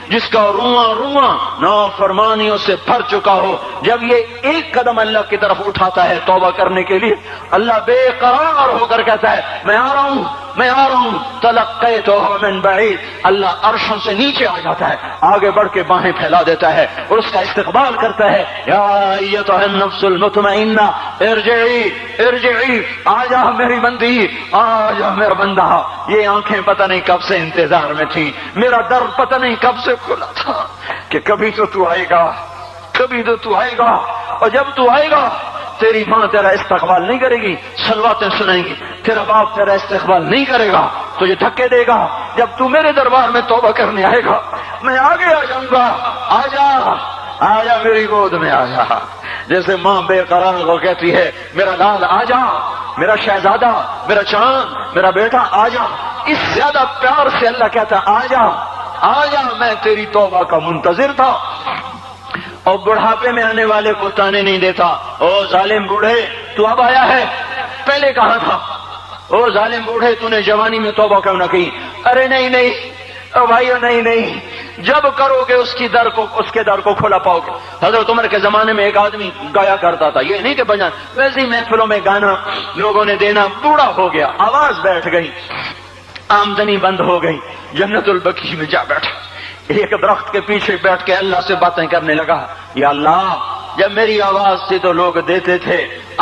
جس کا رواں رواں نافرمانیوں سے بھر چکا ہو، جب یہ ایک قدم اللہ کی طرف اٹھاتا ہے توبہ کرنے کے لیے، اللہ بے قرار ہو کر کہتا ہے میں آ رہا ہوں، میں آ رہا ہوں، تلقیتہ من بعید، اللہ عرشوں سے نیچے آ جاتا ہے، آگے بڑھ کے باہیں پھیلا دیتا ہے اور اس کا استقبال کرتا ہے، یا ایتھا النفس المطمئنہ ارجعی ارجعی، آ جا میری بندی، آ جا میرا بندہ، یہ آنکھیں پتہ نہیں کب سے انتظار میں تھیں، میرا در پتہ نہیں کب سے کھلا تھا کہ کبھی تو آئے گا، کبھی تو آئے گا، اور جب تو آئے گا تیری ماں تیرا استقبال نہیں کرے گی، صلواتیں سنائیں گی، تیرا باپ تیرا استقبال نہیں کرے گا، تجھے دھکے دے گا، جب تو میرے دربار میں توبہ کرنے آئے گا میں آگے آ جاؤں گا، آ جا آ جا میری گود میں آ جا، جیسے ماں بے قرار کو کہتی ہے میرا لال آ جا، میرا شہزادہ، میرا چاند، میرا بیٹا آ جا، اس زیادہ پیار سے اللہ کہتا آ جا آ جا، میں تیری توبہ کا منتظر تھا۔ اور بڑھاپے میں آنے والے کو تانے نہیں دیتا، او ظالم بوڑھے تو اب آیا ہے، پہلے کہاں تھا، او ظالم بوڑھے تو نے جوانی میں توبہ کیوں نہ کی، ارے نہیں نہیں او بھائیو نہیں نہیں، جب کرو گے اس کے در کو کھلا پاؤ گے۔ حضرت عمر کے زمانے میں ایک آدمی گایا کرتا تھا، یہ نہیں کہ بجان، ویسے ہی محفلوں میں گانا لوگوں نے دینا، بوڑھا ہو گیا، آواز بیٹھ گئی، آمدنی بند ہو گئی، جنت البقیع میں جا بیٹھا، ایک درخت کے پیچھے بیٹھ کے اللہ سے باتیں کرنے لگا، یا اللہ جب میری آواز تھی تو لوگ دیتے تھے،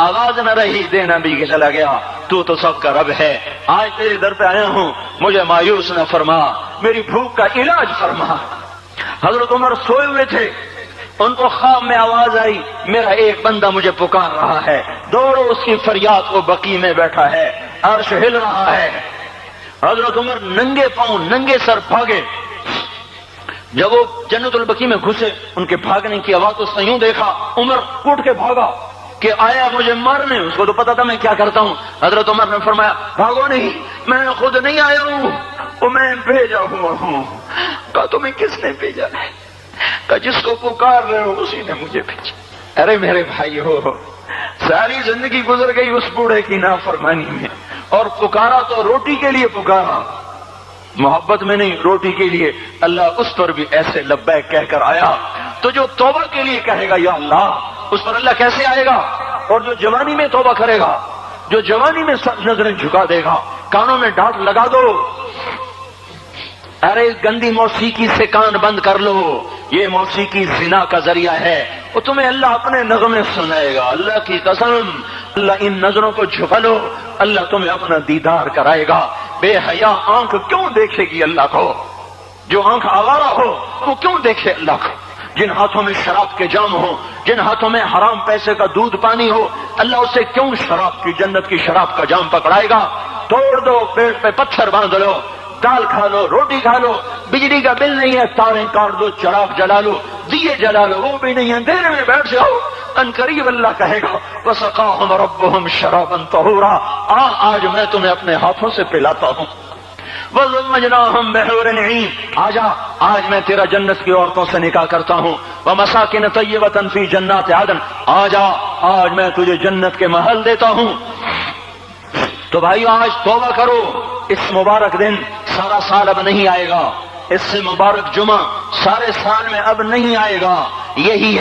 آواز نہ رہی دینا بھی چلا گیا، تو سب کا رب ہے، آج تیرے در پہ آیا ہوں، مجھے مایوس نہ فرما، میری بھوک کا علاج فرما۔ حضرت عمر سوئے ہوئے تھے، ان کو خواب میں آواز آئی میرا ایک بندہ مجھے پکار رہا ہے، دوڑو اس کی فریاد، وہ بقیع میں بیٹھا ہے، عرش ہل رہا ہے۔ حضرت عمر ننگے پاؤں ننگے سر بھاگے، جب وہ جنت البقیع میں گھسے ان کے بھاگنے کی آواز تو یوں دیکھا، عمر اٹھ کے بھاگا کہ آیا مجھے مارنے، اس کو تو پتا تھا میں کیا کرتا ہوں۔ حضرت عمر نے فرمایا بھاگو نہیں، میں خود نہیں آیا ہوں، وہ میں بھیجا ہوا ہوں۔ کہا تمہیں کس نے بھیجا ہے؟ کہا جس کو پکار رہے ہو اسی نے مجھے بھیجا۔ ارے میرے بھائی ہو، ساری زندگی گزر گئی اس بوڑھے کی نافرمانی میں، اور پکارا تو روٹی کے لیے پکارا، محبت میں نہیں، روٹی کے لیے۔ اللہ اس پر بھی ایسے لبیک کہہ کر آیا، تو جو توبہ کے لیے کہے گا یا اللہ، اس پر اللہ کیسے آئے گا؟ اور جو جوانی میں توبہ کرے گا، جو جوانی میں سب نظریں جھکا دے گا، کانوں میں ڈانٹ لگا دو، ارے گندی موسیقی سے کان بند کر لو، یہ موسیقی زنا کا ذریعہ ہے، اور تمہیں اللہ اپنے نغمے سنائے گا، اللہ کی قسم، اللہ ان نظروں کو جھکا لو، اللہ تمہیں اپنا دیدار کرائے گا۔ بے حیا آنکھ کیوں دیکھے گی اللہ کو؟ جو آنکھ آوارہ ہو وہ کیوں دیکھے اللہ کو؟ جن ہاتھوں میں شراب کے جام ہو، جن ہاتھوں میں حرام پیسے کا دودھ پانی ہو، اللہ اسے کیوں شراب کی، جنت کی شراب کا جام پکڑائے گا؟ توڑ دو، پیٹ پہ پتھر باندھ لو، دال کھا لو، روٹی کھا لو، بجلی کا بل نہیں ہے تاریں کاٹ دو، چراغ جلا لو، دیے جلا لو، وہ بھی نہیں ہے، اندھیرے میں بیٹھ جاؤ، ان قریب اللہ کہے گا وَسَقَاهُمْ رَبُّهُمْ شَرَابًا طَهُورًا، آج میں تمہیں اپنے ہاتھوں سے پلاتا ہوں۔ وَزَوَّجْنَاهُمْ بِحُورٍ عِينٍ، آج میں تیرا جنت کی عورتوں سے نکاح کرتا ہوں۔ وَمَسَاكِنَ طَيِّبَةً فِي جَنَّاتِ عَدْنٍ، آج میں تجھے جنت کے محل دیتا ہوں۔ تو بھائیو آج توبہ کرو، اس مبارک دن سارا سال اب نہیں آئے گا، اس سے مبارک جمعہ سارے سال میں اب نہیں آئے گا، یہی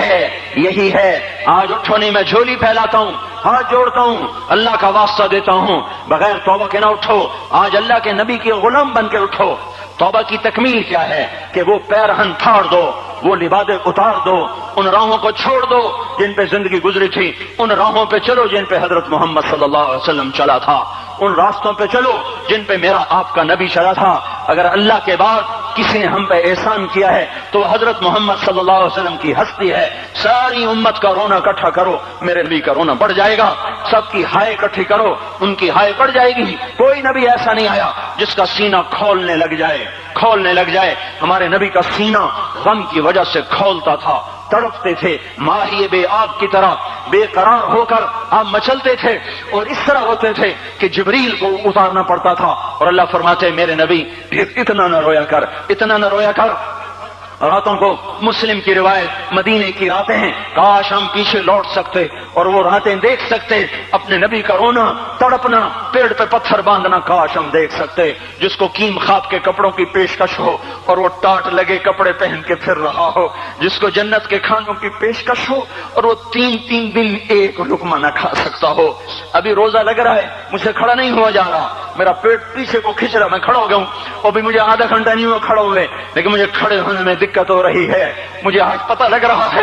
ہے۔ آج اٹھو نہیں، میں جھولی پھیلاتا ہوں، ہاتھ جوڑتا ہوں، اللہ کا واسطہ دیتا ہوں، بغیر توبہ کے نہ اٹھو، آج اللہ کے نبی کے غلام بن کے اٹھو۔ توبہ کی تکمیل کیا ہے کہ وہ پیرہن پھاڑ دو، وہ لبادیں اتار دو، ان راہوں کو چھوڑ دو جن پہ زندگی گزری تھی، ان راہوں پہ چلو جن پہ حضرت محمد صلی اللہ علیہ وسلم چلا تھا، ان راستوں پہ چلو جن پہ میرا آپ کا نبی چلا تھا۔ اگر اللہ کے بعد کسی نے ہم پہ احسان کیا ہے تو وہ حضرت محمد صلی اللہ علیہ وسلم کی ہستی ہے۔ ساری امت کا رونا اکٹھا کرو، میرے نبی کا رونا بڑھ جائے گا، سب کی ہائے اکٹھی کرو، ان کی ہائے بڑھ جائے گی۔ کوئی نبی ایسا نہیں آیا جس کا سینہ کھولنے لگ جائے۔ ہمارے نبی کا سینہ غم کی وجہ سے کھولتا تھا، تڑپتے تھے، ماہی بے آب کی طرح بے قرار ہو کر آپ مچلتے تھے، اور اس طرح ہوتے تھے کہ جبریل کو اتارنا پڑتا تھا، اور اللہ فرماتے میرے نبی اتنا نہ رویا کر۔ راتوں کو مسلم کی روایت مدینے کی راتیں ہیں، کاش ہم پیچھے لوٹ سکتے اور وہ راتیں دیکھ سکتے، اپنے نبی کا رونا تڑپنا، پیڑ پہ پتھر باندھنا کاش ہم دیکھ سکتے، جس کو کیم خواب کے کپڑوں کی پیشکش ہو اور وہ ٹاٹ لگے کپڑے پہن کے پھر رہا ہو، جس کو جنت کے کھانوں کی پیشکش ہو اور وہ 3 دن ایک لقمہ نہ کھا سکتا ہو۔ ابھی روزہ لگ رہا ہے، مجھے کھڑا نہیں ہوا جا رہا، میرا پیٹ پیچھے کو کھینچ رہا، میں کھڑا ہو گیا ہوں، اور بھی مجھے آدھا گھنٹہ نہیں ہوا کھڑا ہوئے، لیکن مجھے کھڑے ہونے میں دقت ہو رہی ہے۔ مجھے آج پتہ لگ رہا ہے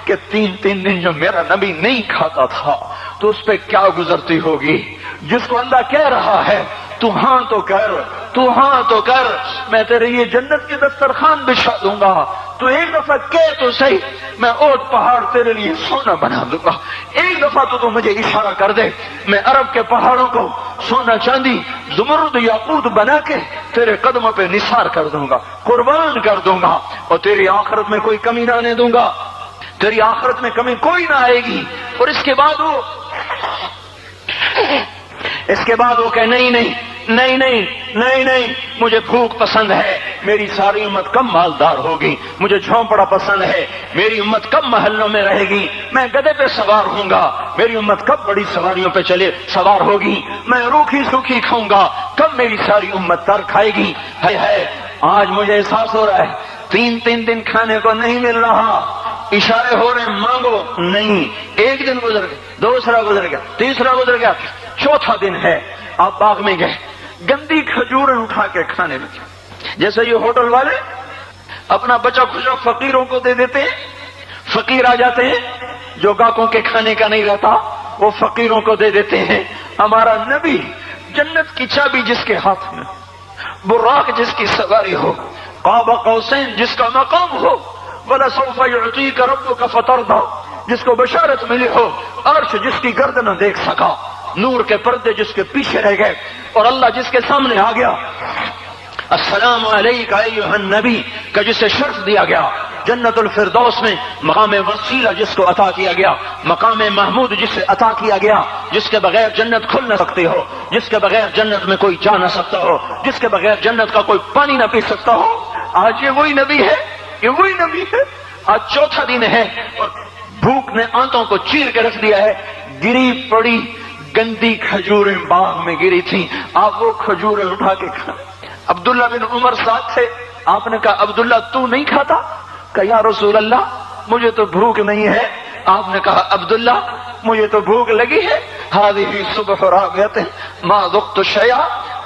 کہ 3 دن جو میرا نبی نہیں کھاتا تھا تو اس پہ کیا گزرتی ہوگی، جس کو اللہ کہہ رہا ہے تو ہاں تو کر، تو ہاں تو کر، میں تیرے یہ جنت کی دسترخوان بچھا دوں گا، تو ایک دفعہ کہہ تو صحیح، میں اوٹ پہاڑ تیرے لیے سونا بنا دوں گا، ایک دفعہ تو مجھے اشارہ کر دے، میں عرب کے پہاڑوں کو سونا چاندی زمرد یاقوت بنا کے تیرے قدموں پہ نثار کر دوں گا، قربان کر دوں گا، اور تیری آخرت میں کوئی کمی نہ آنے دوں گا، تیری آخرت میں کمی کوئی نہ آئے گی۔ اور اس کے بعد وہ کہ نہیں، مجھے بھوک پسند ہے، میری ساری امت کم مالدار ہوگی، مجھے جھونپڑا پسند ہے، میری امت کم محلوں میں رہے گی، میں گدھے پہ سوار ہوں گا، میری امت کب بڑی سواریوں پہ سوار ہوگی، میں روکھی سوکھی کھاؤں گا، کب میری ساری امت تر کھائے گی۔ ہے آج مجھے احساس ہو رہا ہے 3 دن کھانے کو نہیں مل رہا، اشارے ہو رہے مانگو نہیں، ایک دن گزر گیا، دوسرا گزر گیا، تیسرا گزر گیا، چوتھا دن ہے، آپ باغ میں گئے، گندی کھجوریں اٹھا کے کھانے لگے، جیسے یہ ہوٹل والے اپنا بچا کھچا فقیروں کو دے دیتے ہیں، فقیر آ جاتے ہیں، جو گاہکوں کے کھانے کا نہیں رہتا وہ فقیروں کو دے دیتے ہیں۔ ہمارا نبی جنت کی چابی جس کے ہاتھ میں، براق جس کی سواری ہو، قاب قوسین جس کا مقام ہو، وَلَسَوْفَ يُعْطِيكَ رَبُّكَ فَتَرْضَىٰ جس کو بشارت ملی ہو، عرش جس کی گرد نہ دیکھ سکا، نور کے پردے جس کے پیچھے رہ گئے، اور اللہ جس کے سامنے آ گیا، السلام علیکہ ایھا النبی کا جسے شرف دیا گیا، جنت الفردوس میں مقام وسیلہ جس کو عطا کیا گیا، مقام محمود جسے عطا کیا گیا، جس کے بغیر جنت کھل نہ سکتی ہو، جس کے بغیر جنت میں کوئی جا نہ سکتا ہو، جس کے بغیر جنت کا کوئی پانی نہ پی سکتا ہو، آج یہ وہی نبی ہے، یہ وہی نبی ہے۔ آج چوتھا دن ہے اور بھوک نے آنتوں کو چیر کے رکھ دیا ہے، گری پڑی گندی کھجوریں باغ میں گری تھی، آپ وہ کھجوریں اٹھا کے کھا۔ عبداللہ بن عمر ساتھ تھے، آپ نے کہا عبداللہ تو نہیں کھاتا؟ کہا یا رسول اللہ مجھے تو بھوک نہیں ہے۔ آپ نے کہا عبداللہ مجھے تو بھوک لگی ہے، ہذہ صبح راغبۃ ما ذقت شیئا،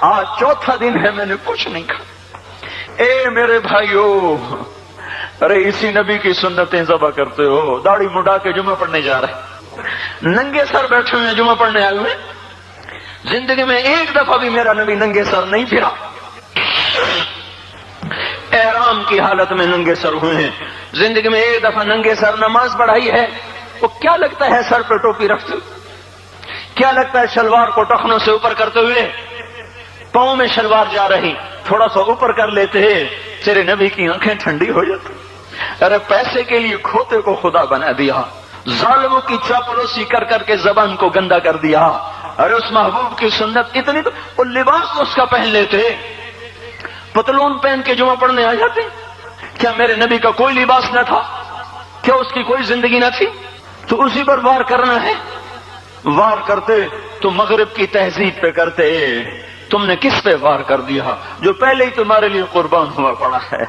آج چوتھا دن ہے میں نے کچھ نہیں کھایا۔ اے میرے بھائیو، ارے اسی نبی کی سنتیں ذبح کرتے ہو، داڑھی مڈا کے جمعہ پڑھنے جا رہے، ننگے سر بیٹھے ہوئے جمعہ پڑھنے آئے ہوئے، زندگی میں ایک دفعہ بھی میرا نبی ننگے سر نہیں پھرا، احرام کی حالت میں ننگے سر ہوئے ہیں، زندگی میں ایک دفعہ ننگے سر نماز پڑھائی ہے۔ وہ کیا لگتا ہے سر پہ ٹوپی رکھتے ہوئے، کیا لگتا ہے شلوار کو ٹخنوں سے اوپر کرتے ہوئے، پاؤں میں شلوار جا رہی، تھوڑا سا اوپر کر لیتے ہیں، تیرے نبی کی آنکھیں ٹھنڈی ہو جاتی۔ ارے پیسے کے لیے کھوتے کو خدا بنا دیا، ظالموں کی چاپلوسی کر کر کے زبان کو گندا کر دیا۔ ارے اس محبوب کی سنت اتنی تو وہ لباس اس کا پہن لیتے، پتلون پہن کے جمعہ پڑھنے آ جاتے۔ کیا میرے نبی کا کوئی لباس نہ تھا؟ کیا اس کی کوئی زندگی نہ تھی؟ تو اسی پر وار کرنا ہے۔ وار کرتے تو مغرب کی تہذیب پہ کرتے، تم نے کس پہ وار کر دیا جو پہلے ہی تمہارے لیے قربان ہوا پڑا ہے؟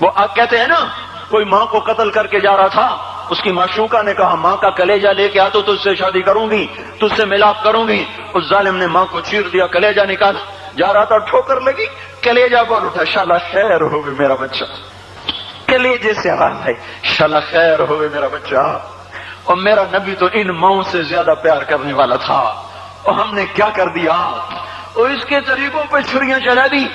وہ آپ کہتے ہیں نا، کوئی ماں کو قتل کر کے جا رہا تھا، اس کی معشوقہ نے کہا ماں کا کلیجہ لے کے آ تو تجھ سے شادی کروں گی، تجھ سے ملاپ کروں گی۔ اس ظالم نے ماں کو چیر دیا، کلیجہ نکالا، جا رہا تھا ٹھوکر لگی، کلیجہ بول اٹھا، شالا خیر ہوگی میرا بچہ، کلیجے سے آواز ہے شالا خیر ہوگی میرا بچہ۔ اور میرا نبی تو ان ماؤں سے زیادہ پیار کرنے والا تھا، اور ہم نے کیا کر دیا، اور اس کے طریقوں پہ چھریاں چلا دی۔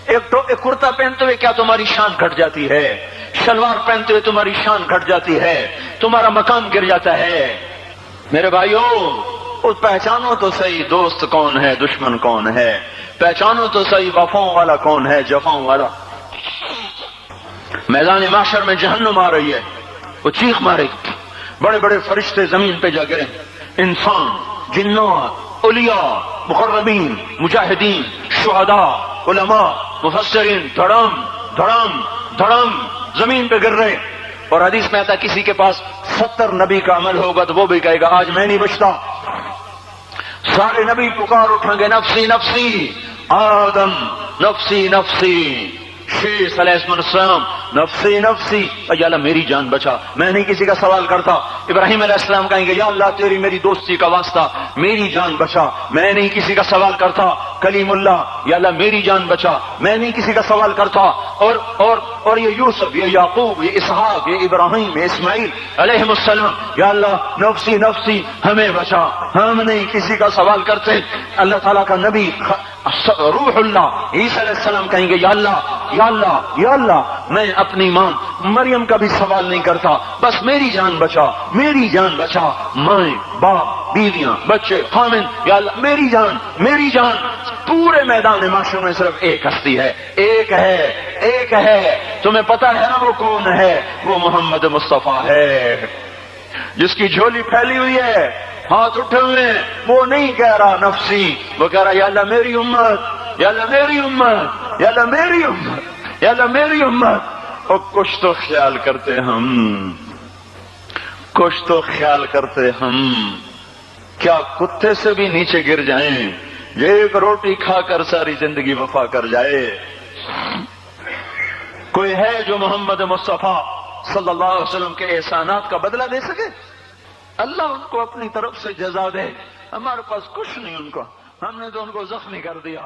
ایک کرتا پہنتے ہوئے کیا تمہاری شان گھٹ جاتی ہے؟ شلوار پہنتے ہوئے تمہاری شان گھٹ جاتی ہے، تمہارا مقام گر جاتا ہے۔ میرے بھائیو، اس پہچانو تو صحیح دوست کون ہے، دشمن کون ہے، پہچانو تو صحیح وفاؤں والا کون ہے، جفاؤں والا۔ میدان محشر میں جہنم آ رہی ہے، وہ چیخ مارے، بڑے بڑے فرشتے زمین پہ جا گرے، انسان، جنات، اولیاء، مقربین، مجاہدین، شہداء، علماء، مفسرین، دھڑام دھڑام دھڑم زمین پہ گر رہے. اور حدیث میں آتا کسی کے پاس 70 نبی کا عمل ہوگا تو وہ بھی کہے گا آج میں نہیں بچتا. سارے نبی پکار اٹھیں گے نفسی نفسی. آدم نفسی نفسی، شیخ علیہ السلام نفسی نفسی، یا اللہ میری جان بچا، میں نہیں کسی کا سوال کرتا. ابراہیم علیہ السلام کہیں گے یا اللہ تیری میری دوستی کا واسطہ میری جان بچا، میں نہیں کسی کا سوال کرتا. کلیم اللہ، یا اللہ میری جان بچا، میں نہیں کسی کا سوال کرتا. اور یہ یوسف، یہ یعقوب، یہ اسحاق، یہ ابراہیم، یہ اسماعیل علیہ السلام، یا اللہ نفسی نفسی ہمیں بچا، ہم نہیں کسی کا سوال کرتے. اللہ تعالیٰ کا نبی روح اللہ عیسیٰ علیہ السلام کہیں گے یا اللہ یا اللہ یا اللہ میں اپنی ماں مریم کا بھی سوال نہیں کرتا، بس میری جان بچا، میری جان بچا. مائیں باپ بیویاں بچے خامن، یا اللہ میری جان میری جان. پورے میدان معاشر میں صرف ایک ہستی ہے، ایک ہے ایک ہے. تمہیں پتا ہے نا وہ کون ہے؟ وہ محمد مصطفیٰ ہے جس کی جھولی پھیلی ہوئی ہے، ہاتھ اٹھے ہوئے. وہ نہیں کہہ رہا نفسی، وہ کہہ رہا یا اللہ میری امت، یا اللہ میری امت، یا اللہ میری امت، یا اللہ میری امت. اور کچھ تو خیال کرتے ہم، کچھ تو خیال کرتے ہم. کیا کتے سے بھی نیچے گر جائیں، یہ ایک روٹی کھا کر ساری زندگی وفا کر جائے. کوئی ہے جو محمد مصطفیٰ صلی اللہ علیہ وسلم کے احسانات کا بدلہ دے سکے؟ اللہ ان کو اپنی طرف سے جزا دے. ہمارے پاس کچھ نہیں ان کو، ہم نے تو ان کو زخمی کر دیا،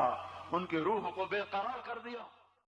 ان کی روح کو بے قرار کر دیا.